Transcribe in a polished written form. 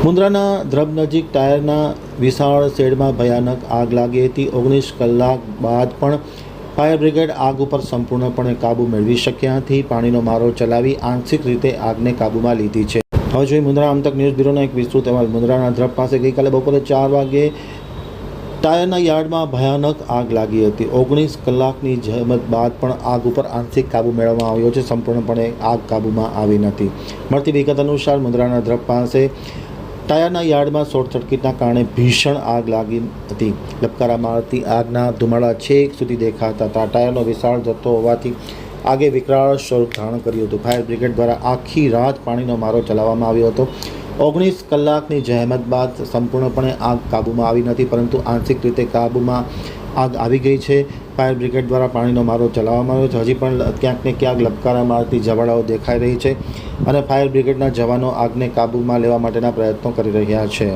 મુન્દ્રાના ધ્રબ નજીક ટાયરના વિશાળ શેડમાં ભયાનક આગ લાગી હતી। 19 કલાક બાદ પણ ફાયર બ્રિગેડ આગ ઉપર સંપૂર્ણપણે કાબૂ મેળવી શક્યા નથી। પાણીનો મારો ચલાવી આંશિક રીતે આગને કાબૂમાં લીધી છે। હવે જોઈએ મુન્દ્રા આમતક ન્યૂઝ બ્યુરોનો એક વિસ્તૃત અહેવાલ। મુન્દ્રાના ધ્રબ પાસે ગઈકાલે બપોરે 4 વાગ્યે ટાયરના યાર્ડમાં ભયાનક આગ લાગી હતી। 19 કલાકની જહેમત બાદ પણ આગ ઉપર આંશિક કાબૂ મેળવવામાં આવ્યો છે। સંપૂર્ણપણે આગ કાબૂમાં આવી નથી। મળતી વિગત અનુસાર મુન્દ્રાના ધ્રબ પાસે ટાયરના યાર્ડમાં શોર્ટ સર્કિટના કારણે ભીષણ આગ લાગી હતી। લપકારા મારતી આગના ધુમાડા છેક સુધી દેખાતા હતા। ટાયરનો વિશાળ જથ્થો હોવાથી આગે વિકરાળ સ્વરૂપ ધારણ કર્યું હતું। ફાયર બ્રિગેડ દ્વારા આખી રાત પાણીનો મારો ચલાવવામાં આવ્યો હતો। 19 કલાકની જહેમત બાદ સંપૂર્ણપણે આગ કાબૂમાં આવી નથી, પરંતુ આંશિક રીતે કાબૂમાં આગ આવી ગઈ છે। ફાયર બ્રિગેડ દ્વારા પાણીનો મારો ચલાવવામાં આવ્યો છે। હજી પણ ક્યાંક ને ક્યાંક લપકારા મારતી જ્વાળાઓ દેખાઈ રહી છે અને ફાયર બ્રિગેડના જવાનો આગને કાબૂમાં લેવા માટેના પ્રયત્નો કરી રહ્યા છે।